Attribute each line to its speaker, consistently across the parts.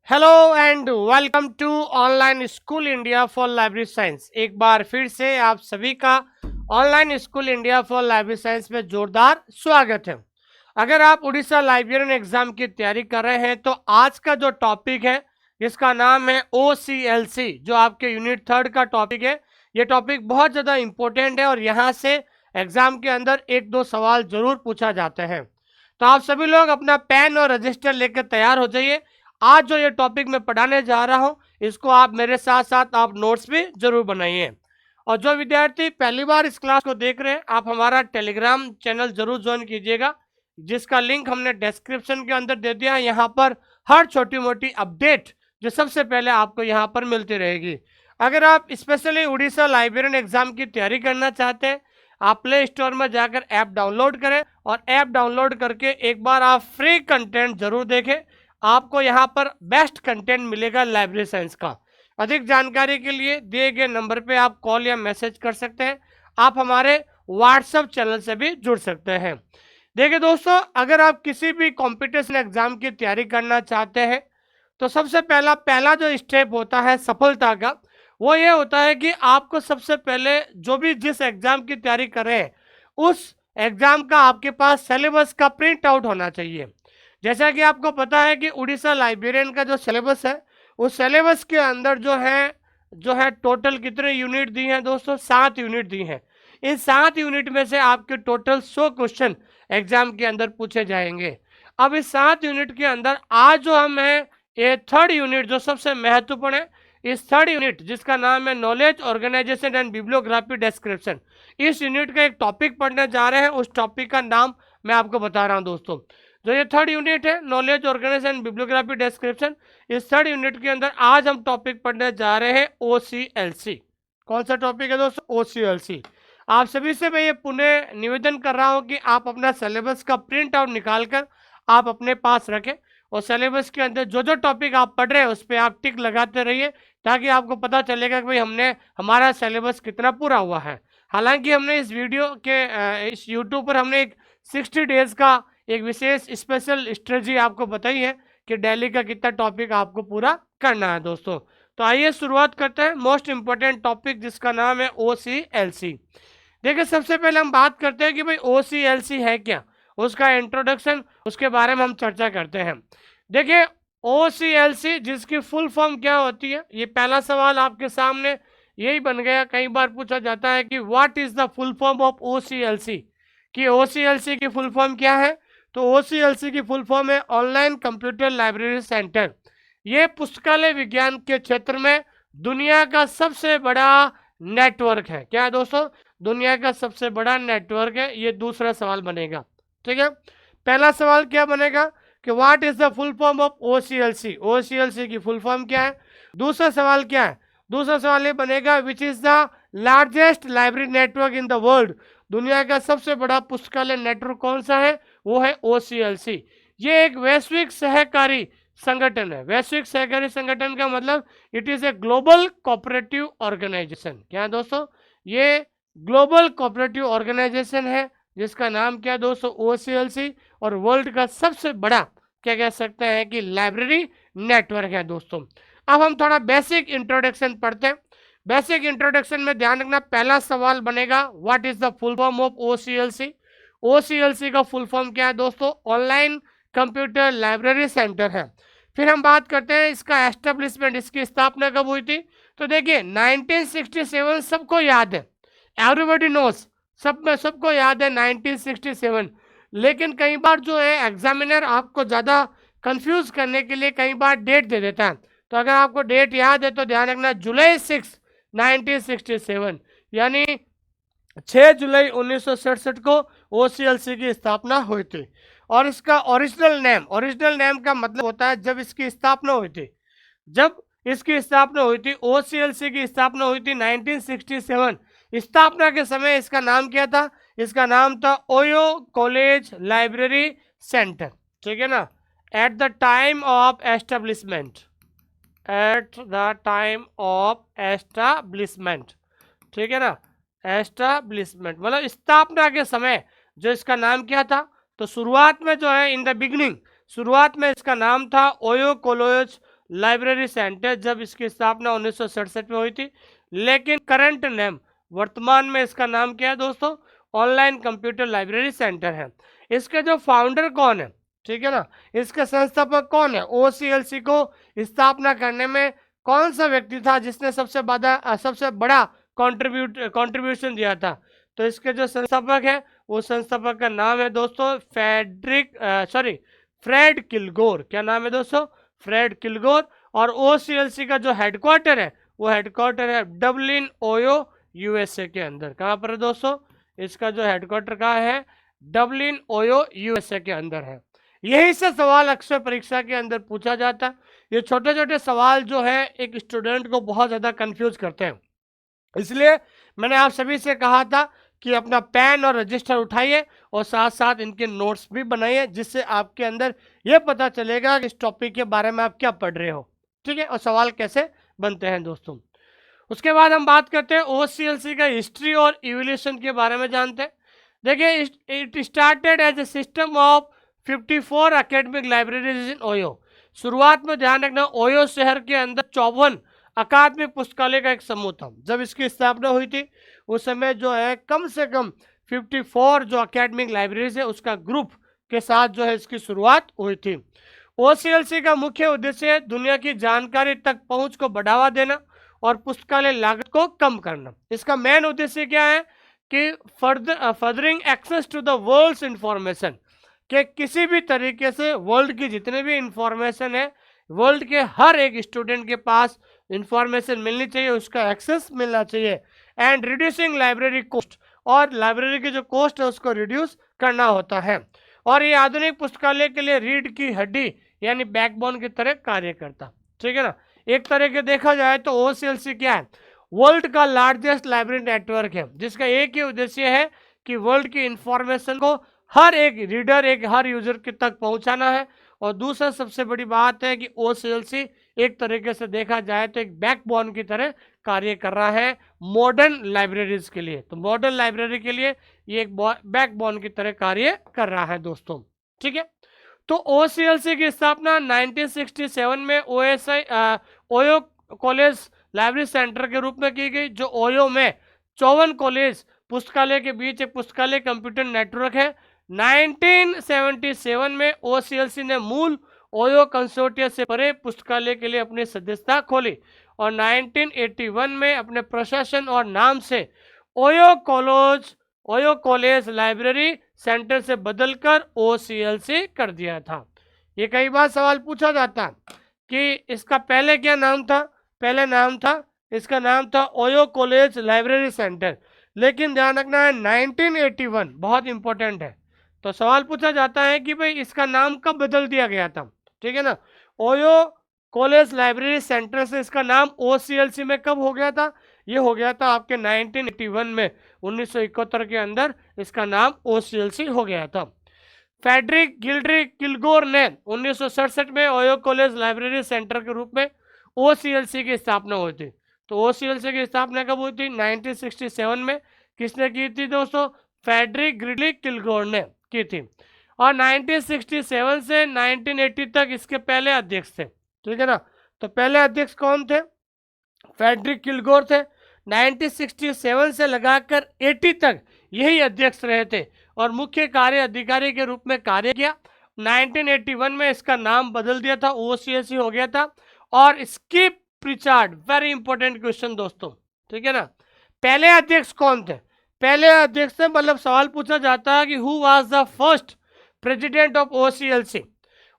Speaker 1: Hello and welcome to online school India for library science. एक बार फिर से आप सभी का online school India for library science में जोरदार स्वागत है। अगर आप उड़ीसा लाइब्रेरियन एग्जाम की तैयारी कर रहे हैं तो आज का जो टॉपिक है जिसका नाम है OCLC, जो आपके यूनिट 3 का टॉपिक है, ये टॉपिक बहुत ज़्यादा इम्पोर्टेंट है और यहाँ से एग्जाम के अंदर एक दो सवाल जरूर पूछा जाते हैं। तो आप सभी लोग अपना पेन और रजिस्टर लेकर तैयार हो जाइए। आज जो ये टॉपिक मैं पढ़ाने जा रहा हूँ इसको आप मेरे साथ साथ आप नोट्स भी जरूर बनाइए। और जो विद्यार्थी पहली बार इस क्लास को देख रहे हैं, आप हमारा टेलीग्राम चैनल जरूर ज्वाइन कीजिएगा, जिसका लिंक हमने डिस्क्रिप्शन के अंदर दे दिया है। यहाँ पर हर छोटी मोटी अपडेट जो सबसे पहले आपको यहाँ पर मिलती रहेगी। अगर आप स्पेशली उड़ीसा लाइब्रेरियन एग्जाम की तैयारी करना चाहते हैं, आप प्ले स्टोर में जाकर ऐप डाउनलोड करें और ऐप डाउनलोड करके एक बार आप फ्री कंटेंट जरूर देखें। आपको यहाँ पर बेस्ट कंटेंट मिलेगा लाइब्रेरी साइंस का। अधिक जानकारी के लिए दिए गए नंबर पे आप कॉल या मैसेज कर सकते हैं। आप हमारे व्हाट्सएप चैनल से भी जुड़ सकते हैं। देखिए दोस्तों, अगर आप किसी भी कंपटीशन एग्जाम की तैयारी करना चाहते हैं तो सबसे पहला जो स्टेप होता है सफलता का, वो ये होता है कि आपको सबसे पहले जो भी जिस एग्जाम की तैयारी कर रहे हैं उस एग्जाम का आपके पास सिलेबस का प्रिंट आउट होना चाहिए। जैसा कि आपको पता है कि उड़ीसा लाइब्रेरियन का जो सिलेबस है, उस सिलेबस के अंदर जो है टोटल कितने यूनिट दी हैं दोस्तों? 7 यूनिट दी हैं। इन 7 यूनिट में से आपके टोटल 100 क्वेश्चन एग्जाम के अंदर पूछे जाएंगे। अब इस 7 यूनिट के अंदर आज जो हम है ये थर्ड यूनिट जो सबसे महत्वपूर्ण है, इस थर्ड यूनिट जिसका नाम है knowledge organisation and bibliography description, इस यूनिट का एक टॉपिक पढ़ने जा रहे हैं। उस टॉपिक का नाम मैं आपको बता रहा हूं दोस्तों। जो ये थर्ड यूनिट है knowledge organisation and bibliography description, इस थर्ड यूनिट के अंदर आज हम टॉपिक पढ़ने जा रहे हैं OCLC। कौन सा टॉपिक है दोस्तों? OCLC। आप सभी से मैं ये पुनः निवेदन कर रहा हूँ कि आप अपना सिलेबस का प्रिंट आउट निकाल कर आप अपने पास रखें और सिलेबस के अंदर जो जो टॉपिक आप पढ़ रहे हैं उस पर आप टिक लगाते रहिए, ताकि आपको पता चलेगा कि भाई हमारा सिलेबस कितना पूरा हुआ है। हालांकि हमने इस वीडियो के इस यूट्यूब पर हमने एक 60 डेज का एक विशेष स्पेशल स्ट्रेटजी आपको बताई है कि डेली का कितना टॉपिक आपको पूरा करना है दोस्तों। तो आइए शुरुआत करते हैं मोस्ट इंपॉर्टेंट टॉपिक जिसका नाम है OCLC। देखिए सबसे पहले हम बात करते हैं कि भाई OCLC है क्या, उसका इंट्रोडक्शन, उसके बारे में हम चर्चा करते हैं। देखिए OCLC जिसकी फुल फॉर्म क्या होती है, ये पहला सवाल आपके सामने यही बन गया। कई बार पूछा जाता है कि what is the full form of OCLC, कि OCLC की फुल फॉर्म क्या है। तो OCLC की फुल फॉर्म है ऑनलाइन कंप्यूटर लाइब्रेरी सेंटर। ये पुस्तकालय विज्ञान के क्षेत्र में दुनिया का सबसे बड़ा नेटवर्क है। क्या है दोस्तों? दुनिया का सबसे बड़ा नेटवर्क है। ये दूसरा सवाल बनेगा, ठीक है। पहला सवाल क्या बनेगा कि what is the full form of OCLC, OCLC की फुल फॉर्म क्या है। दूसरा सवाल क्या है? दूसरा सवाल ये बनेगा which is the largest library network in the world, दुनिया का सबसे बड़ा पुस्तकालय नेटवर्क कौन सा है? वो है OCLC। ये एक वैश्विक सहकारी संगठन है। वैश्विक सहकारी संगठन का मतलब it is a global cooperative organisation. क्या है दोस्तों? ये ग्लोबल कोऑपरेटिव ऑर्गेनाइजेशन है जिसका नाम क्या है दोस्तों? OCLC। और वर्ल्ड का सबसे बड़ा क्या कह सकते हैं कि लाइब्रेरी नेटवर्क है दोस्तों। अब हम थोड़ा बेसिक इंट्रोडक्शन पढ़ते हैं। बेसिक इंट्रोडक्शन में ध्यान रखना, पहला सवाल बनेगा what is the full form of OCLC। OCLC का फुल फॉर्म क्या है दोस्तों? ऑनलाइन कंप्यूटर लाइब्रेरी सेंटर है। फिर हम बात करते हैं इसका एस्टेब्लिशमेंट, इसकी स्थापना कब हुई थी। तो देखिए 1967 सबको याद है, एवरीबॉडी नोस, सबको याद है 1967। लेकिन कई बार जो है एग्जामिनर आपको ज़्यादा कंफ्यूज करने के लिए कई बार डेट दे देता है। तो अगर आपको डेट याद है तो ध्यान रखना, जुलाई 6 1967, यानी 6 जुलाई 1967 को OCLC की स्थापना हुई थी। और इसका ओरिजिनल नेम का मतलब होता है जब इसकी स्थापना हुई थी। जब इसकी स्थापना हुई थी, OCLC की स्थापना हुई थी 1967। स्थापना के समय इसका नाम क्या था? इसका नाम था ओयो कॉलेज लाइब्रेरी सेंटर, ठीक है ना। At the time of establishment, ठीक है ना। एस्टेब्लिशमेंट मतलब स्थापना के समय जो इसका नाम क्या था। तो शुरुआत में जो है इन द बिगनिंग, शुरुआत में इसका नाम था ओयो कॉलेज लाइब्रेरी सेंटर, जब इसकी स्थापना 1967 में हुई थी। लेकिन करंट नेम, वर्तमान में इसका नाम क्या है दोस्तों? ऑनलाइन कंप्यूटर लाइब्रेरी सेंटर है। इसके जो फाउंडर कौन है, ठीक है ना, इसके संस्थापक कौन है? OCLC को स्थापना करने में कौन सा व्यक्ति था जिसने सबसे बड़ा कंट्रीब्यूशन दिया था? तो इसके जो संस्थापक है, वो संस्थापक का नाम है दोस्तों फ्रेड किलगोर। क्या नाम है दोस्तों? फ्रेड किलगोर। और OCLC का जो हेडक्वार्टर है, वो हेडक्वार्टर है डबलिन, ओयो, USA के अंदर। कहाँ पर है दोस्तों? इसका जो हेडक्वार्टर कहाँ है? डबलिन, ओयो, USA के अंदर है। यही से सवाल अक्सर परीक्षा के अंदर पूछा जाता है। ये छोटे छोटे सवाल जो है एक स्टूडेंट को बहुत ज़्यादा कंफ्यूज करते हैं, इसलिए मैंने आप सभी से कहा था कि अपना पेन और रजिस्टर उठाइए और साथ साथ इनके नोट्स भी बनाइए, जिससे आपके अंदर ये पता चलेगा कि इस टॉपिक के बारे में आप क्या पढ़ रहे हो, ठीक है, और सवाल कैसे बनते हैं दोस्तों। उसके बाद हम बात करते हैं OCLC का हिस्ट्री और इवोल्यूशन के बारे में जानते हैं। देखिए, it started as a system of 54 academic libraries in Ohio. शुरुआत में ध्यान रखना, ओयो शहर के अंदर 54 अकादमिक पुस्तकालय का एक समूह था। जब इसकी स्थापना हुई थी उस समय जो है कम से कम 54 जो अकेडमिक लाइब्रेरीज है उसका ग्रुप के साथ जो है इसकी शुरुआत हुई थी। OCLC का मुख्य उद्देश्य है दुनिया की जानकारी तक पहुंच को बढ़ावा देना और पुस्तकालय लागत को कम करना। इसका मेन उद्देश्य क्या है कि furthering access to the world's information, कि किसी भी तरीके से वर्ल्ड की जितने भी इंफॉर्मेशन है, वर्ल्ड के हर एक स्टूडेंट के पास इंफॉर्मेशन मिलनी चाहिए, उसका एक्सेस मिलना चाहिए। एंड रिड्यूसिंग लाइब्रेरी कॉस्ट, और लाइब्रेरी की जो कॉस्ट है उसको रिड्यूस करना होता है। और ये आधुनिक पुस्तकालय के लिए रीढ़ की हड्डी यानी बैकबोन की तरह कार्य करता, ठीक है ना। एक तरह के देखा जाए तो OCLC क्या है? वर्ल्ड का लार्जेस्ट लाइब्रेरी नेटवर्क है, जिसका एक ही उद्देश्य है कि वर्ल्ड की इंफॉर्मेशन को हर एक रीडर, हर यूजर के तक पहुंचाना है। और दूसरा सबसे बड़ी बात है कि OCLC एक तरीके से देखा जाए तो एक बैकबोन की तरह कार्य कर रहा है मॉडर्न लाइब्रेरीज के लिए। तो मॉडर्न लाइब्रेरी के लिए ये एक बैकबोन की तरह कार्य कर रहा है दोस्तों, ठीक है। तो OCLC की स्थापना 1967 में ओयो कॉलेज लाइब्रेरी सेंटर के रूप में की गई, जो ओयो में 54 कॉलेज पुस्तकालय के बीच एक पुस्तकालय कंप्यूटर नेटवर्क है। 1977 में OCLC ने मूल ओयो कंसोर्टिया से परे पुस्तकालय के लिए अपनी सदस्यता खोली और 1981 में अपने प्रशासन और नाम से ओयो कॉलेज लाइब्रेरी सेंटर से बदलकर OCLC कर दिया था। ये कई बार सवाल पूछा जाता है कि इसका पहले क्या नाम था? पहले नाम था, इसका नाम था ओयो कॉलेज लाइब्रेरी सेंटर, लेकिन ध्यान रखना है 1981 बहुत इंपॉर्टेंट है। तो सवाल पूछा जाता है कि भाई इसका नाम कब बदल दिया गया था, ठीक है ना। ओयो कॉलेज लाइब्रेरी सेंटर से इसका नाम OCLC में कब हो गया था? ये हो गया था आपके 1981 में, 1971 के अंदर इसका नाम OCLC हो गया था। फेडरिक गिल्ड्रिक किलगोर ने 1967 में ओयो कॉलेज लाइब्रेरी सेंटर के रूप में OCLC की स्थापना हुई थी। तो OCLC की स्थापना कब हुई थी? 1967 में। किसने की थी दोस्तों? फेडरिक गिल्ड्रिक किलगोर ने की थी। और 1967 से 1980 तक इसके पहले अध्यक्ष थे, ठीक है ना। तो पहले अध्यक्ष कौन थे? फेडरिक किलगोर थे। 1967 से लगाकर 80 तक यही अध्यक्ष रहे थे और मुख्य कार्य अधिकारी के रूप में कार्य किया। 1981 में इसका नाम बदल दिया था, OCLC हो गया था। और skip Pritchard, very important question दोस्तों, ठीक है ना। पहले अध्यक्ष कौन थे? पहले अध्यक्ष थे, मतलब सवाल पूछा जाता है कि who was the first president of OCLC।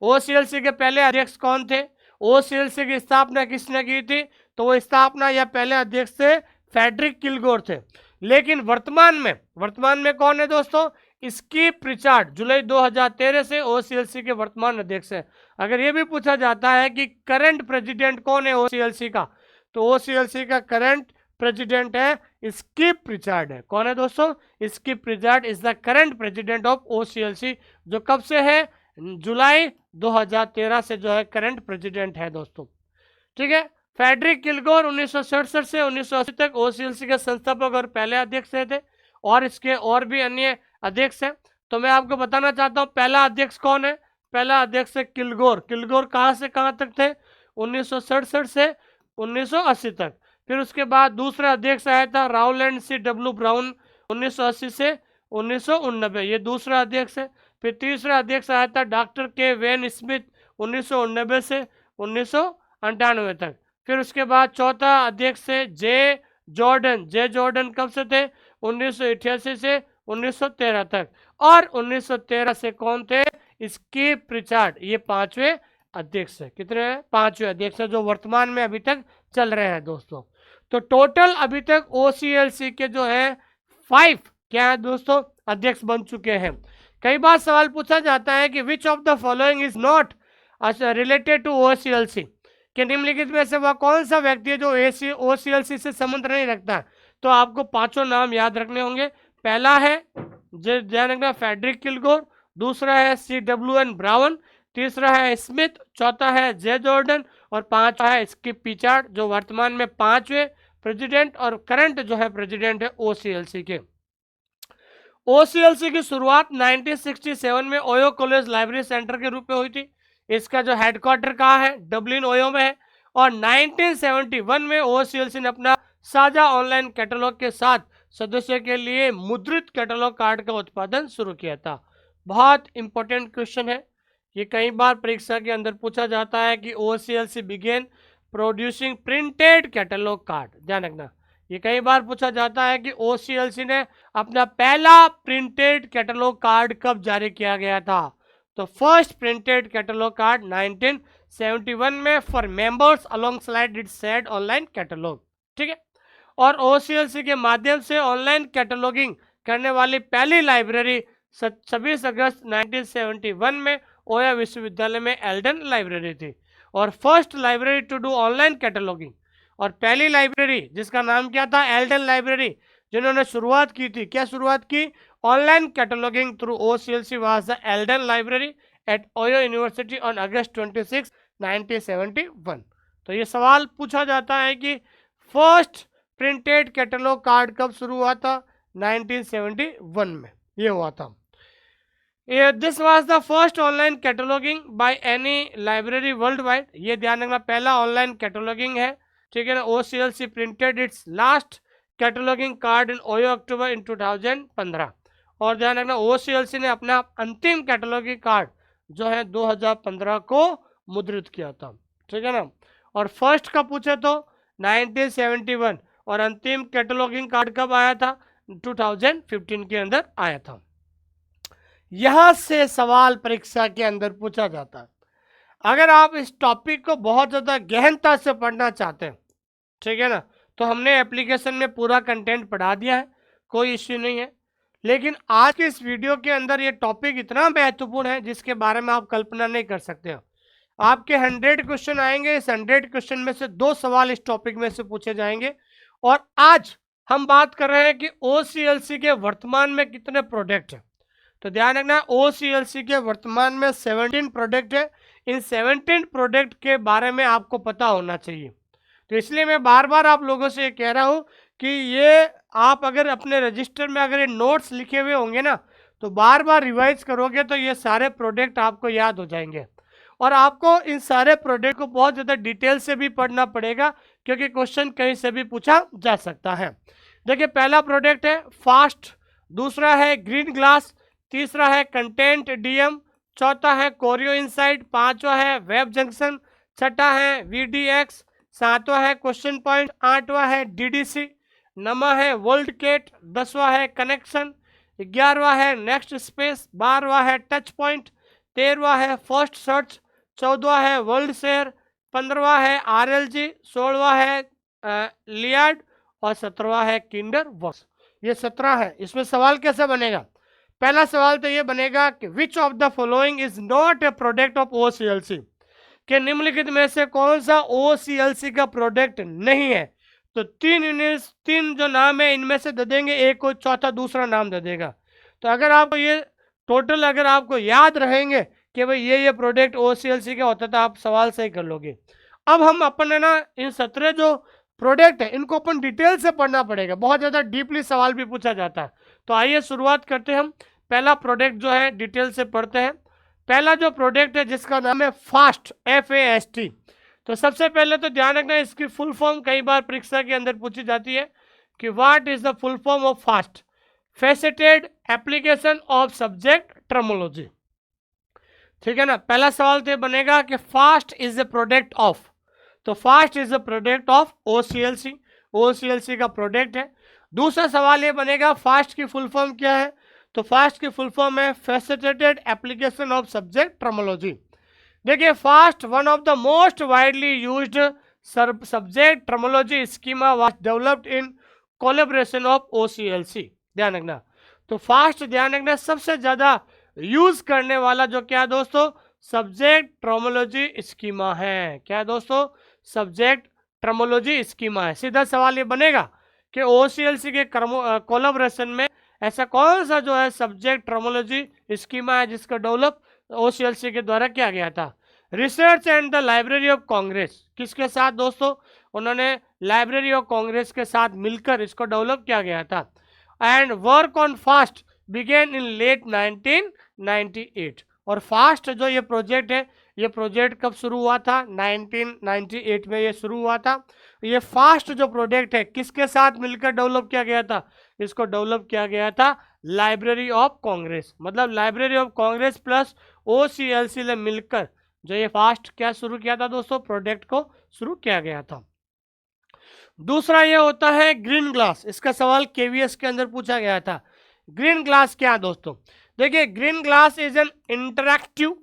Speaker 1: OCLC के पहले अध्यक्ष कौन थे? OCLC की स्थापना किसने की थी? तो वो स्थापना या पहले अध्यक्ष थे फेडरिक किलगोर थे। लेकिन वर्तमान में कौन है दोस्तों? स्किप प्रिचार्ड, जुलाई 2013 से OCLC के वर्तमान अध्यक्ष हैं। अगर ये भी पूछा जाता है कि करंट प्रेसिडेंट कौन है OCLC का, तो OCLC का करंट प्रेसिडेंट है स्किप प्रिचार्ड है। कौन है दोस्तों? Skip Pritchard is the current president of OCLC, जो कब से है? जुलाई 2013 से जो है करंट प्रेसिडेंट है दोस्तों, ठीक है। फेडरिक किलगोर 1967 से 1980 तक OCLC के संस्थापक और पहले अध्यक्ष थे और इसके और भी अन्य अध्यक्ष हैं। तो मैं आपको बताना चाहता हूँ पहला अध्यक्ष कौन है। पहला अध्यक्ष है किलगोर। किलगोर कहाँ से कहाँ तक थे? 1967 से 1980 तक। फिर उसके बाद दूसरा अध्यक्ष आया था राउलैंड सी डब्ल्यू ब्राउन, 1980 से 1989, ये दूसरा अध्यक्ष है। फिर तीसरा अध्यक्ष आया था डॉक्टर के वेन स्मिथ, 1989 से 1998 तक। फिर उसके बाद चौथा अध्यक्ष है जे जॉर्डन कब से थे? 1988 से 1913 तक। और 1913 से कौन थे? Skip Pritchard. ये पांचवें अध्यक्ष है। कितने हैं? पांचवें अध्यक्ष है, जो वर्तमान में अभी तक चल रहे हैं दोस्तों। तो टोटल अभी तक OCLC के जो है 5 क्या है दोस्तों? अध्यक्ष बन चुके हैं। कई बार सवाल पूछा जाता है कि which of the following is not related to OCLC, कि निम्नलिखित में से वह कौन सा व्यक्ति है जो OCLC से संबंध नहीं रखता? तो आपको पांचों नाम याद रखने होंगे। पहला है ध्यान रखना फेडरिक किलगोर, दूसरा है CWN ब्राउन, तीसरा है स्मिथ, चौथा है जे जॉर्डन और पांचवा है स्किप पिचार्ड, जो वर्तमान में पांचवें प्रेसिडेंट और करंट जो है प्रेसिडेंट है OCLC के। OCLC की शुरुआत 1967 में ओयो कॉलेज लाइब्रेरी सेंटर के रूप में हुई थी। इसका जो हेडक्वार्टर कहाँ है? डब्लिन ओयो में है। और 1971 में OCLC ने अपना साझा ऑनलाइन कैटलॉग के साथ सदस्यों के लिए मुद्रित कैटलॉग कार्ड का उत्पादन शुरू किया था। बहुत इंपॉर्टेंट क्वेश्चन है ये, कई बार परीक्षा के अंदर पूछा जाता है कि OCLC began producing printed catalogue card. ध्यान रखना, ये कई बार पूछा जाता है कि OCLC ने अपना पहला प्रिंटेड कैटलॉग कार्ड कब जारी किया गया था? तो फर्स्ट प्रिंटेड कैटलॉग कार्ड 1971 में for members alongside it's said online catalogue. ठीक है। और OCLC के माध्यम से ऑनलाइन कैटलॉगिंग करने वाली पहली लाइब्रेरी 26 अगस्त 1971 में ओया विश्वविद्यालय में एल्डन लाइब्रेरी थी। और first library to do online cataloguing, और पहली लाइब्रेरी जिसका नाम क्या था? एल्डन लाइब्रेरी, जिन्होंने शुरुआत की थी, क्या शुरुआत की? Online cataloguing through OCLC was the Elden library at OYO university on August 26, 1971। तो ये सवाल पूछा जाता है कि फर्स्ट प्रिंटेड कैटलॉग कार्ड कब शुरू हुआ था? 1971 में ये हुआ था। This was the first online cataloguing by any library world wide. ये ध्यान रखना, पहला ऑनलाइन कैटलॉगिंग है। ठीक है ना। OCLC printed its last cataloguing card in ओयो अक्टूबर इन 2015। और ध्यान रखना, OCLC ने अपना अंतिम कैटलॉगिंग कार्ड जो है 2015 को मुद्रित किया था। ठीक है ना। और फर्स्ट का पूछे तो 1971, और अंतिम कैटलॉगिंग कार्ड कब आया था? 2015 के अंदर आया था। यहां से सवाल परीक्षा के अंदर पूछा जाता है। अगर आप इस टॉपिक को बहुत ज़्यादा गहनता से पढ़ना चाहते हैं, ठीक है ना, तो हमने एप्लीकेशन में पूरा कंटेंट पढ़ा दिया है, कोई इश्यू नहीं है। लेकिन आज के इस वीडियो के अंदर ये टॉपिक इतना महत्वपूर्ण है जिसके बारे में आप कल्पना नहीं कर सकते हो। आपके 100 क्वेश्चन आएंगे, इस 100 क्वेश्चन में से 2 सवाल इस टॉपिक में से पूछे जाएंगे। और आज हम बात कर रहे हैं कि OCLC के वर्तमान में कितने प्रोडक्ट हैं। तो ध्यान रखना, OCLC के वर्तमान में 17 प्रोडक्ट है। इन 17 प्रोडक्ट के बारे में आपको पता होना चाहिए। तो इसलिए मैं बार बार आप लोगों से ये कह रहा हूँ कि ये आप अगर अपने रजिस्टर में अगर ये नोट्स लिखे हुए होंगे ना, तो बार बार रिवाइज करोगे तो ये सारे प्रोडक्ट आपको याद हो जाएंगे। और आपको इन सारे प्रोडक्ट को बहुत ज़्यादा डिटेल से भी पढ़ना पड़ेगा, क्योंकि क्वेश्चन कहीं से भी पूछा जा सकता है। देखिए, पहला प्रोडक्ट है फास्ट, दूसरा है ग्रीन ग्लास, तीसरा है कंटेंट डीएम, चौथा है कोरियो इनसाइट, पांचवा है वेब जंक्शन, छठा है VDX, सातवां है क्वेश्चन पॉइंट, आठवां है DDC, नौवां है वर्ल्ड केट, 10वां है कनेक्शन, 11वां है नेक्स्ट स्पेस, 12वां है टच पॉइंट, 13वां है फर्स्ट सर्च, 14वां है वर्ल्ड शेयर, 15वां है RLG, 16वां है लियार्ड और 17वां है किंडर वर्क्स। ये 17 है। इसमें सवाल कैसे बनेगा? पहला सवाल तो ये बनेगा कि which of the following is not a product of OCLC, के निम्नलिखित में से कौन सा OCLC का प्रोडक्ट नहीं है। तो 3 यूनिट्स, 3 जो नाम है इनमें से दे देंगे, एक को चौथा दूसरा नाम दे देगा। तो अगर आपको ये टोटल अगर आपको याद रहेंगे कि भाई ये प्रोडक्ट OCLC का होता, तो आप सवाल सही कर लोगे। अब हम अपन है ना, इन 17 जो प्रोडक्ट है इनको अपन डिटेल से पढ़ना पड़ेगा, बहुत ज़्यादा डीपली सवाल भी पूछा जाता है। तो आइए शुरुआत करते हैं। हम पहला प्रोडक्ट जो है डिटेल से पढ़ते हैं। पहला जो प्रोडक्ट है जिसका नाम है फास्ट, FAST। तो सबसे पहले तो ध्यान रखना, इसकी फुल फॉर्म कई बार परीक्षा के अंदर पूछी जाती है कि what is the full form of FAST faceted application of subject terminology. ठीक है ना। पहला सवाल तो बनेगा कि FAST is the product of, तो FAST is the product of OCLC, OCLC का प्रोडक्ट है। दूसरा सवाल ये बनेगा फास्ट की फुल फॉर्म क्या है, तो फास्ट की फुल फॉर्म है facilitated application of subject terminology. देखिए FAST one of the most widely used subject terminology schema was developed in collaboration of OCLC. ध्यान रखना, तो फास्ट ध्यान रखना सबसे ज्यादा यूज करने वाला जो क्या है दोस्तों, सब्जेक्ट टर्मोलॉजी स्कीमा है। क्या है दोस्तों, सब्जेक्ट टर्मोलॉजी स्कीमा है। सीधा सवाल ये बनेगा कि ओसीएलसी के कोलैबोरेशन में ऐसा कौन सा जो है सब्जेक्ट टर्मोलॉजी स्कीमा है जिसका डेवलप ओसीएलसी के द्वारा किया गया था। Research and the library of Congress, किसके साथ दोस्तों, उन्होंने लाइब्रेरी ऑफ कांग्रेस के साथ मिलकर इसको डेवलप किया गया था। And work on FAST began in late 1998, और फास्ट जो ये प्रोजेक्ट है, ये प्रोजेक्ट कब शुरू हुआ था, 1998 में ये शुरू हुआ था। ये फास्ट जो प्रोजेक्ट है किसके साथ मिलकर डेवलप किया गया था, इसको डेवलप किया गया था लाइब्रेरी ऑफ कांग्रेस, मतलब लाइब्रेरी ऑफ कांग्रेस प्लस ओसीएलसी ने मिलकर जो ये फास्ट क्या शुरू किया था दोस्तों, प्रोजेक्ट को शुरू किया गया था। दूसरा ये होता है ग्रीन ग्लास, इसका सवाल केवीएस के अंदर पूछा गया था। ग्रीन ग्लास क्या है दोस्तों, देखिए green glass is an interactive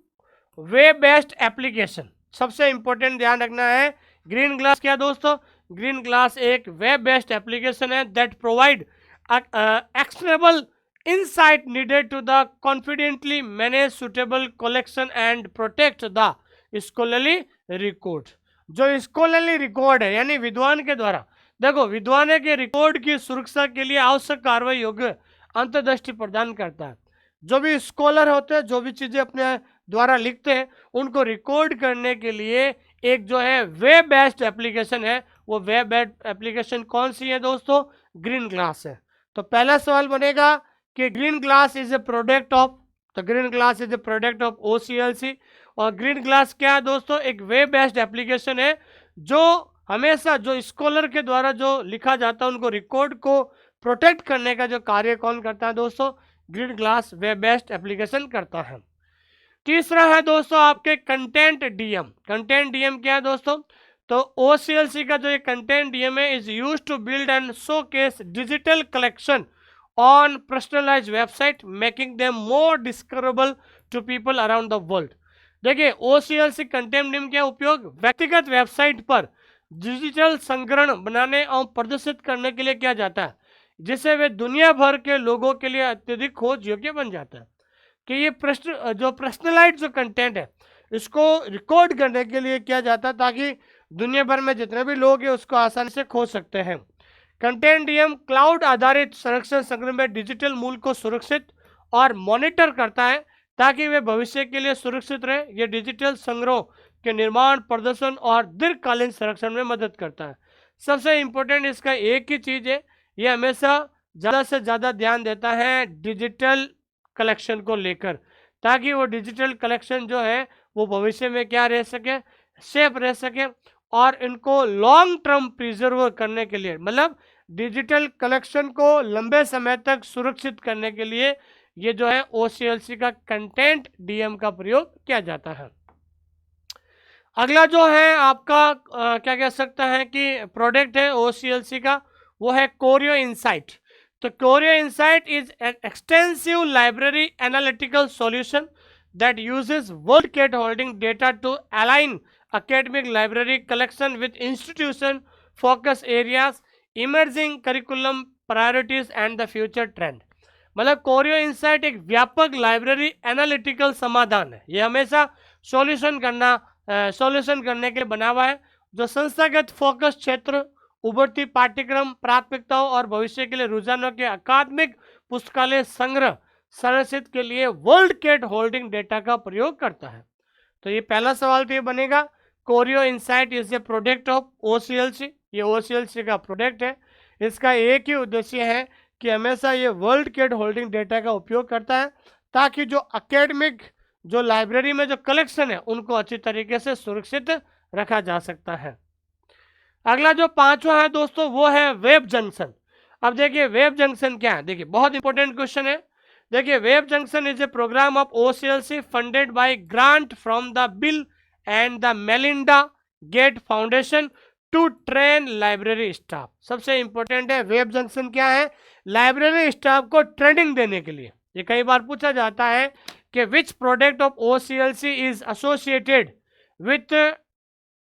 Speaker 1: web based application. सबसे इंपॉर्टेंट ध्यान रखना है, ग्रीन ग्लास क्या दोस्तों, ग्रीन ग्लास एक वेब बेस्ड एप्लीकेशन है that provide actionable insight needed to the confidently manage suitable collection and protect the scholarly record। जो scholarly record है यानी विद्वान के द्वारा, देखो विद्वान के रिकॉर्ड की सुरक्षा के लिए आवश्यक कार्रवाई योग्य अंतर्दृष्टि प्रदान करता है। जो भी स्कॉलर होते हैं, जो भी चीजें अपने द्वारा लिखते हैं, उनको रिकॉर्ड करने के लिए एक जो है वेब बेस्ड एप्लीकेशन है, वो वेब बेस्ड एप्लीकेशन कौन सी है दोस्तों, ग्रीन ग्लास है। तो पहला सवाल बनेगा कि green glass is a product of, तो green glass is a product of OCLC. और ग्रीन ग्लास क्या है दोस्तों, एक वेब बेस्ड एप्लीकेशन है जो हमेशा जो स्कॉलर के द्वारा जो लिखा जाता है उनको रिकॉर्ड को प्रोटेक्ट करने का जो कार्य कौन करता है दोस्तों, green glass web based application करता है। तीसरा है दोस्तों आपके कंटेंट डीएम। कंटेंट डीएम क्या है दोस्तों, तो ओसीएलसी का जो ये कंटेंट डीएम है is used to build and showcase digital collection on personalized website making them more discoverable to people around the world। देखिए ओसीएलसी कंटेंट डीएम का उपयोग व्यक्तिगत वेबसाइट पर डिजिटल संग्रहण बनाने और प्रदर्शित करने के लिए किया जाता है, जिससे वे दुनिया भर के लोगों के लिए अत्यधिक खोज योग्य बन जाता है। कि ये पर्सनलाइज्ड जो कंटेंट है इसको रिकॉर्ड करने के लिए किया जाता है ताकि दुनिया भर में जितने भी लोग हैं उसको आसानी से खोज सकते हैं। कंटेंट डीएम क्लाउड आधारित संरक्षण संग्रह में डिजिटल मूल को सुरक्षित और मॉनिटर करता है ताकि वे भविष्य के लिए सुरक्षित रहे। यह डिजिटल संग्रह के निर्माण, प्रदर्शन और दीर्घकालीन संरक्षण में मदद करता है। सबसे इंपॉर्टेंट इसका एक ही चीज है, यह हमेशा ज़्यादा से ज़्यादा ध्यान देता है डिजिटल कलेक्शन को लेकर, ताकि वो डिजिटल कलेक्शन जो है वो भविष्य में क्या रह सके, सेफ रह सके, और इनको लॉन्ग टर्म प्रिजर्व करने के लिए, मतलब डिजिटल कलेक्शन को लंबे समय तक सुरक्षित करने के लिए ये जो है ओसीएलसी का कंटेंट डीएम का प्रयोग किया जाता है। अगला जो है आपका क्या कह सकता है कि प्रोडक्ट है ओसीएलसी का, वो है कोरियो इनसाइट। तो Choreo insight is an extensive library analytical solution that uses world cat holding data to align academic library collection with institution focus areas, emerging curriculum priorities and the future trend। मतलब chorio insight एक व्यापक library analytical समाधान है, ये हमेशा solution करने के लिए बना हुआ है, जो संस्थागत फोकस क्षेत्र, उभरती पाठ्यक्रम प्राथमिकताओं और भविष्य के लिए रुझानों के अकादमिक पुस्तकालय संग्रह संरक्षित के लिए वर्ल्ड कैट होल्डिंग डेटा का प्रयोग करता है। तो ये पहला सवाल तो ये बनेगा, Choreo insight is a product of OCLC, ये ओसीएलसी का प्रोडक्ट है। इसका एक ही उद्देश्य है कि हमेशा ये वर्ल्ड कैट होल्डिंग डेटा का उपयोग करता है ताकि जो एकेडमिक जो लाइब्रेरी में जो कलेक्शन है उनको अच्छी तरीके से सुरक्षित रखा जा सकता है। अगला जो पांचवा है दोस्तों वो है वेब जंक्शन। अब देखिए वेब जंक्शन क्या है, देखिए बहुत इंपॉर्टेंट क्वेश्चन है। देखिए web junction is a program of OCLC funded by grant from the Bill and the Melinda Gate foundation to train library staff. सबसे इंपॉर्टेंट है वेब जंक्शन क्या है, लाइब्रेरी स्टाफ को ट्रेनिंग देने के लिए। ये कई बार पूछा जाता है कि which product of OCLC is associated with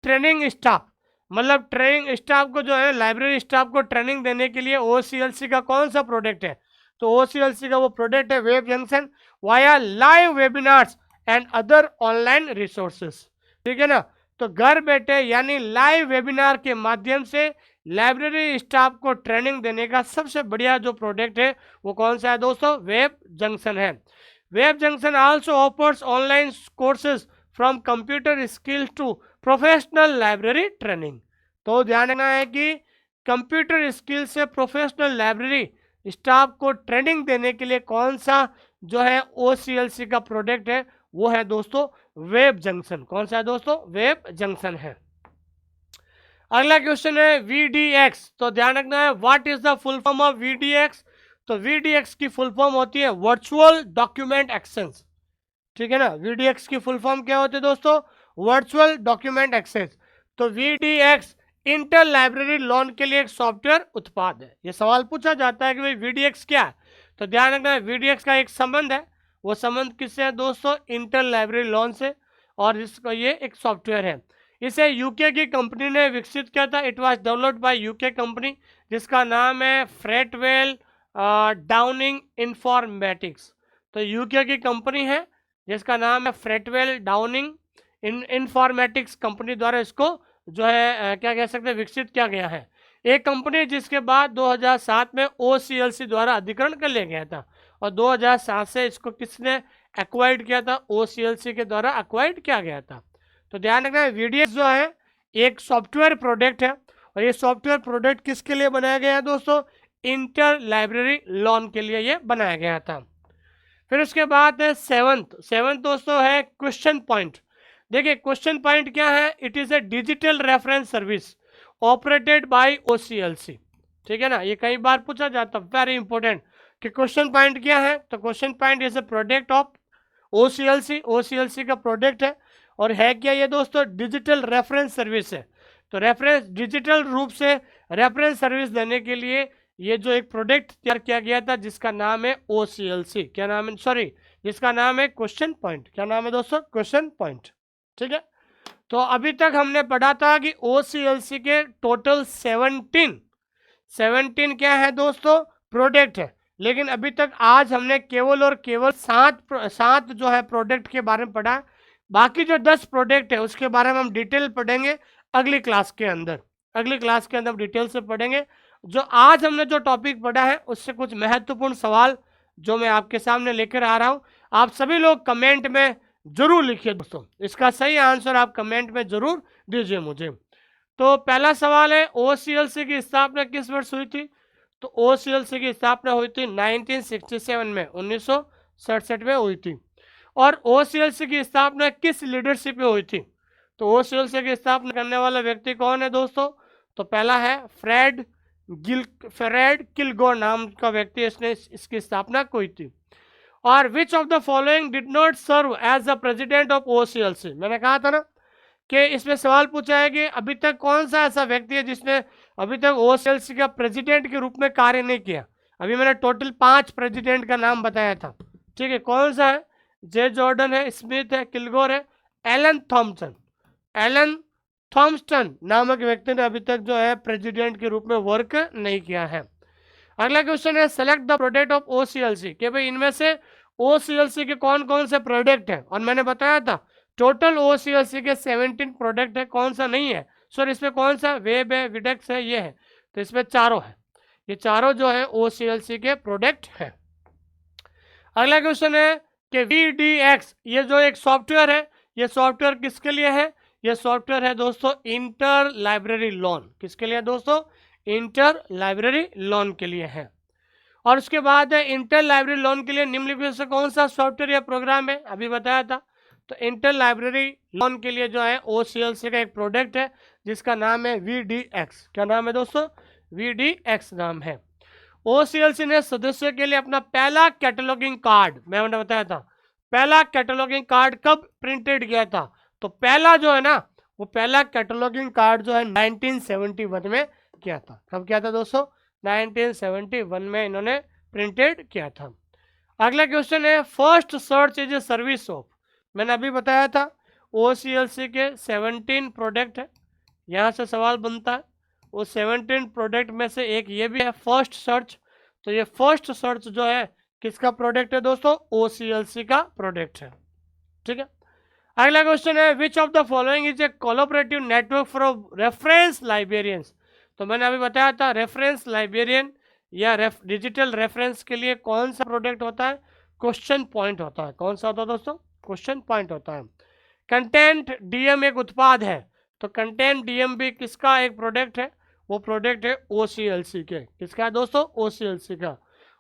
Speaker 1: training staff, मतलब ट्रेनिंग स्टाफ को जो है लाइब्रेरी स्टाफ को ट्रेनिंग देने के लिए ओसीएलसी का कौन सा प्रोडक्ट है, तो ओसीएलसी का वो प्रोडक्ट है web junction via live webinars and other online resources. ठीक है ना, तो घर बैठे यानी लाइव वेबिनार के माध्यम से लाइब्रेरी स्टाफ को ट्रेनिंग देने का सबसे बढ़िया जो प्रोडक्ट है वो कौन सा है दोस्तों, वेब जंक्शन है। Web junction also offers online courses from computer skills to professional library training. तो ध्यान रखना है कि कंप्यूटर स्किल से प्रोफेशनल लाइब्रेरी स्टाफ को ट्रेनिंग देने के लिए कौन सा जो है ओसीएलसी का प्रोडक्ट है वो है दोस्तों वेब जंक्शन। कौन सा है दोस्तों, वेब जंक्शन है। अगला क्वेश्चन है वीडीएक्स। तो ध्यान रखना है what is the full form of VDX. तो वीडीएक्स की फुल फॉर्म होती है वर्चुअल डॉक्यूमेंट एक्सचेंज। ठीक है ना, वीडीएक्स की फुल फॉर्म क्या होती है दोस्तों, वर्चुअल डॉक्यूमेंट एक्सचेंज। तो वीडीएक्स इंटर लाइब्रेरी लोन के लिए एक सॉफ्टवेयर उत्पाद है। ये सवाल पूछा जाता है कि भाई वीडीएक्स क्या है, तो ध्यान रखना है वीडीएक्स का एक संबंध है, वो संबंध किससे है दोस्तों, इंटर लाइब्रेरी लोन से, और इसका ये एक सॉफ्टवेयर है। इसे यूके की कंपनी ने विकसित किया था। It was developed by UK company जिसका नाम है फ्रेटवेल डाउनिंग इंफॉर्मेटिक्स। तो यूके की कंपनी है जिसका नाम है फ्रेटवेल डाउनिंग इंफॉर्मेटिक्स कंपनी द्वारा इसको जो है क्या कह सकते हैं विकसित किया गया है। एक कंपनी जिसके बाद 2007 में ओसीएलसी द्वारा अधिग्रहण कर लिया गया था, और 2007 से इसको किसने एक्वायर्ड किया था, ओसीएलसी के द्वारा एक्वायर्ड किया गया था। तो ध्यान रखना है वीडीएक्स जो है एक सॉफ्टवेयर प्रोडक्ट है, और ये सॉफ्टवेयर प्रोडक्ट किसके लिए बनाया गया है दोस्तों, इंटर लाइब्रेरी लोन के लिए ये बनाया गया था। फिर उसके बाद सेवंथ दोस्तों है क्वेश्चन पॉइंट। देखिए क्वेश्चन पॉइंट क्या है, it is a digital reference service operated by OCLC. ठीक है ना, ये कई बार पूछा जाता है, वेरी इंपॉर्टेंट, कि क्वेश्चन पॉइंट क्या है, तो question point is a product of OCLC, OCLC का प्रोडक्ट है, और है क्या ये दोस्तों, डिजिटल रेफरेंस सर्विस है। तो रेफरेंस डिजिटल रूप से रेफरेंस सर्विस देने के लिए ये जो एक प्रोडक्ट तैयार किया गया था जिसका नाम है ओसीएलसी, क्या नाम है, सॉरी, जिसका नाम है क्वेश्चन पॉइंट। क्या नाम है दोस्तों, क्वेश्चन पॉइंट। ठीक है, तो अभी तक हमने पढ़ा था कि ओसीएलसी के टोटल 17 क्या है दोस्तों, प्रोडक्ट है, लेकिन अभी तक आज हमने केवल और केवल 7 जो है प्रोडक्ट के बारे में पढ़ा। बाकी जो 10 प्रोडक्ट है उसके बारे में हम डिटेल पढ़ेंगे अगली क्लास के अंदर, अगली क्लास के अंदर हम डिटेल से पढ़ेंगे। जो आज हमने जो टॉपिक पढ़ा है उससे कुछ महत्वपूर्ण सवाल जो मैं आपके सामने लेकर आ रहा हूं, आप सभी लोग कमेंट में जरूर लिखिए दोस्तों, इसका सही आंसर आप कमेंट में जरूर दीजिए मुझे। तो पहला सवाल है ओसीएलसी की स्थापना किस वर्ष हुई थी, तो ओसीएलसी की स्थापना हुई थी 1967 में, 1967 में हुई थी। और ओसीएलसी की स्थापना किस लीडरशिप में हुई थी, तो ओसीएलसी की स्थापना करने वाला व्यक्ति कौन है दोस्तों, तो पहला है फ्रेड किलगोर नाम का व्यक्ति, इसने इसकी स्थापना की थी। और which of the following did not serve as the president of OCLC, मैंने कहा था ना कि इसमें सवाल पूछा है कि अभी तक कौन सा ऐसा व्यक्ति है जिसने अभी तक ओसीएलसी का प्रेसिडेंट के रूप में कार्य नहीं किया। अभी मैंने टोटल 5 प्रेसिडेंट का नाम बताया था, ठीक है, कौन सा है, जे जॉर्डन है, स्मिथ है, किलगोर है, एलन थॉम्पसन नामक व्यक्ति ने अभी तक जो है प्रेसिडेंट के रूप में वर्क नहीं किया है। अगला क्वेश्चन है सेलेक्ट द प्रोडक्ट ऑफ ओसीएलसी, कि भाई इनमें से ओसीएलसी के कौन कौन से प्रोडक्ट हैं, और मैंने बताया था टोटल ओसीएलसी के 17 प्रोडक्ट है, कौन सा नहीं है, सर इसमें कौन सा, वेब है, विडेक्स है, ये है, तो इसमें चारों है, ये चारों जो है ओसीएलसी के प्रोडक्ट है। अगला क्वेश्चन है कि वीडीएक्स ये जो एक सॉफ्टवेयर है, ये सॉफ्टवेयर किसके लिए है, ये सॉफ्टवेयर है दोस्तों इंटर लाइब्रेरी लोन, किसके लिए दोस्तों, इंटर लाइब्रेरी लोन के लिए है। और उसके बाद है इंटर लाइब्रेरी लोन के लिए निम्नलिखित से कौन सा सॉफ्टवेयर या प्रोग्राम है, अभी बताया था, तो इंटर लाइब्रेरी लोन के लिए जो है OCLC का एक प्रोडक्ट है जिसका नाम है VDX। क्या नाम है दोस्तों? VDX नाम है। OCLC ने सदस्यों के लिए अपना पहला कैटलॉगिंग कार्ड, मैंने बताया था, पहला कैटलॉगिंग कार्ड कब प्रिंटेड किया था? तो पहला जो है ना, वो पहला कैटलॉगिंग कार्ड जो है 1971 में किया था। कब किया था दोस्तों? 1971 में इन्होंने प्रिंटेड किया था। अगला क्वेश्चन है, first search is a service of. मैंने अभी बताया था OCLC के 17 प्रोडक्ट है, यहाँ से सवाल बनता है। वो 17 प्रोडक्ट में से एक ये भी है फर्स्ट सर्च। तो ये फर्स्ट सर्च जो है किसका प्रोडक्ट है दोस्तों? OCLC का प्रोडक्ट है। ठीक है। अगला क्वेश्चन है, विच of the following is a collaborative network for reference librarians. तो मैंने अभी बताया था रेफरेंस लाइब्रेरियन या डिजिटल रेफरेंस के लिए कौन सा प्रोडक्ट होता है? क्वेश्चन पॉइंट होता है। कौन सा होता है दोस्तों? क्वेश्चन पॉइंट होता है। कंटेंट डीएम एक उत्पाद है, तो कंटेंट डीएम भी किसका एक प्रोडक्ट है? वो प्रोडक्ट है OCLC के। किसका है दोस्तों? OCLC का।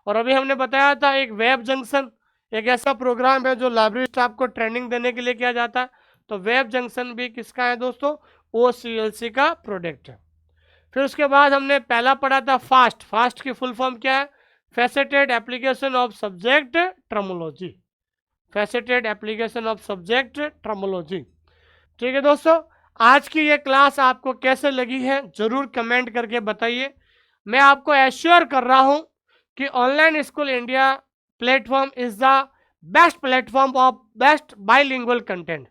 Speaker 1: और अभी हमने बताया था एक वेब जंक्शन एक ऐसा प्रोग्राम है जो लाइब्रेरी स्टाफ को ट्रेनिंग देने के लिए किया जाता है। तो वेब जंक्शन भी किसका है दोस्तों? OCLC का प्रोडक्ट है। फिर उसके बाद हमने पहला पढ़ा था फास्ट। फास्ट की फुल फॉर्म क्या है? Faceted application of subject terminology. Faceted application of subject terminology. ठीक है दोस्तों, आज की ये क्लास आपको कैसे लगी है जरूर कमेंट करके बताइए। मैं आपको एश्योर कर रहा हूं कि online school India platform is the best platform of best bilingual content.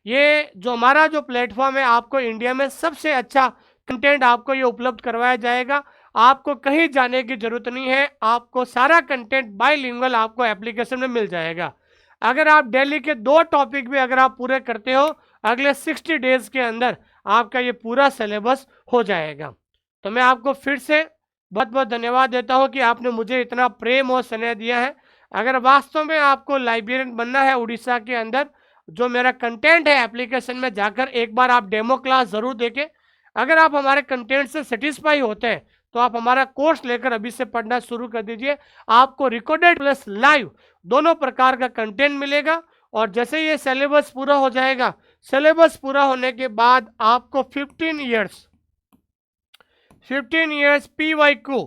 Speaker 1: ये जो हमारा जो प्लेटफॉर्म है, आपको इंडिया में सबसे अच्छा कंटेंट आपको ये उपलब्ध करवाया जाएगा। आपको कहीं जाने की जरूरत नहीं है, आपको सारा कंटेंट बाइलिंगुअल आपको एप्लीकेशन में मिल जाएगा। अगर आप डेली के 2 टॉपिक भी अगर आप पूरे करते हो, अगले 60 डेज के अंदर आपका ये पूरा सिलेबस हो जाएगा। तो मैं आपको फिर से बहुत बहुत धन्यवाद देता हूं कि आपने मुझे इतना प्रेम और स्नेह दिया है। अगर वास्तव में आपको लाइब्रेरियन बनना है उड़ीसा के अंदर, जो मेरा कंटेंट है एप्लीकेशन में जाकर एक बार आप डेमो क्लास जरूर देखें। अगर आप हमारे कंटेंट से सेटिस्फाई होते हैं तो आप हमारा कोर्स लेकर अभी से पढ़ना शुरू कर दीजिए। आपको रिकॉर्डेड प्लस लाइव दोनों प्रकार का कंटेंट मिलेगा। और जैसे ये सिलेबस पूरा हो जाएगा, सिलेबस पूरा होने के बाद आपको 15 इयर्स PYQ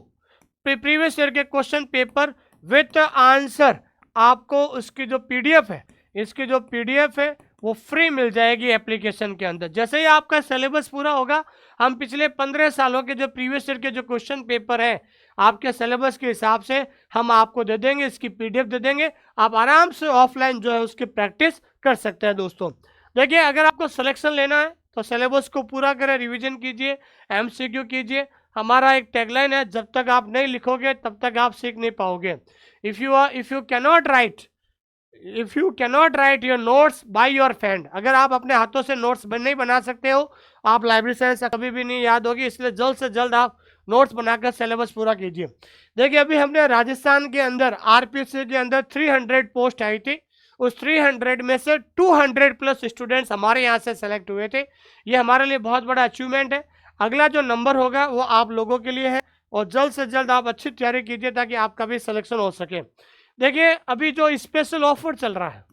Speaker 1: प्रीवियस ईयर के क्वेश्चन पेपर विथ आंसर, आपको उसकी जो PDF है, इसकी जो PDF है वो फ्री मिल जाएगी एप्लीकेशन के अंदर। जैसे ही आपका सिलेबस पूरा होगा, हम पिछले 15 सालों के जो प्रीवियस ईयर के जो क्वेश्चन पेपर हैं आपके सिलेबस के हिसाब से हम आपको दे देंगे, इसकी PDF दे देंगे। आप आराम से ऑफलाइन जो है उसकी प्रैक्टिस कर सकते हैं। दोस्तों देखिए, अगर आपको सिलेक्शन लेना है तो सिलेबस को पूरा करें, रिवीजन कीजिए, MCQ कीजिए। हमारा एक टैगलाइन है, जब तक आप नहीं लिखोगे तब तक आप सीख नहीं पाओगे। If you cannot right your notes by your friend, अगर आप अपने हाथों से नोट्स नहीं बना सकते हो, आप लाइब्रेरी से कभी भी नहीं याद होगी। इसलिए जल्द से जल्द आप नोट्स बनाकर सिलेबस पूरा कीजिए। देखिए, अभी हमने राजस्थान के अंदर RPC के अंदर 300 पोस्ट आई थी। उस 300 में से 200 प्लस स्टूडेंट्स हमारे यहाँ से सेलेक्ट हुए थे। ये हमारे लिए बहुत बड़ा अचीवमेंट है। अगला जो नंबर होगा वो आप लोगों के लिए है, और जल्द से जल्द आप अच्छी तैयारी कीजिए ताकि आपका भी सिलेक्शन हो सके। देखिए, अभी जो स्पेशल ऑफर चल रहा है,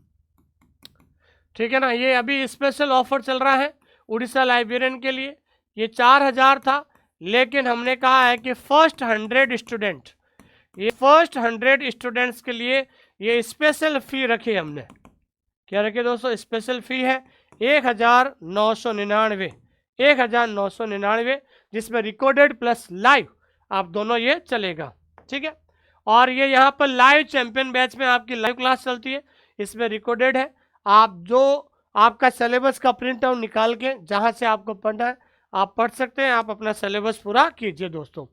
Speaker 1: ठीक है ना, ये अभी स्पेशल ऑफर चल रहा है उड़ीसा लाइब्रेरियन के लिए। ये 4000 था, लेकिन हमने कहा है कि फर्स्ट 100 स्टूडेंट्स के लिए ये स्पेशल फी रखी हमने। क्या रखे दोस्तों? स्पेशल फी है 1999, जिसमें रिकॉर्डेड प्लस लाइव आप दोनों ये चलेगा। ठीक है, और ये यहाँ पर लाइव चैंपियन बैच में आपकी लाइव क्लास चलती है, इसमें रिकॉर्डेड है। आप जो आपका सिलेबस का प्रिंट आउट निकाल के जहाँ से आपको पढ़ना है आप पढ़ सकते हैं। आप अपना सिलेबस पूरा कीजिए दोस्तों।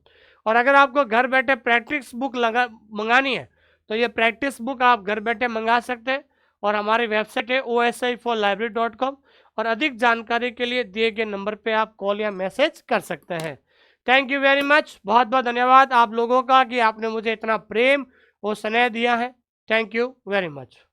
Speaker 1: और अगर आपको घर बैठे प्रैक्टिस बुक मंगानी है तो ये प्रैक्टिस बुक आप घर बैठे मंगा सकते हैं। और हमारी वेबसाइट है OSI4library.com, और अधिक जानकारी के लिए दिए गए नंबर पे आप कॉल या मैसेज कर सकते हैं। थैंक यू वेरी मच, बहुत बहुत धन्यवाद आप लोगों का कि आपने मुझे इतना प्रेम और स्नेह दिया है। Thank you very much.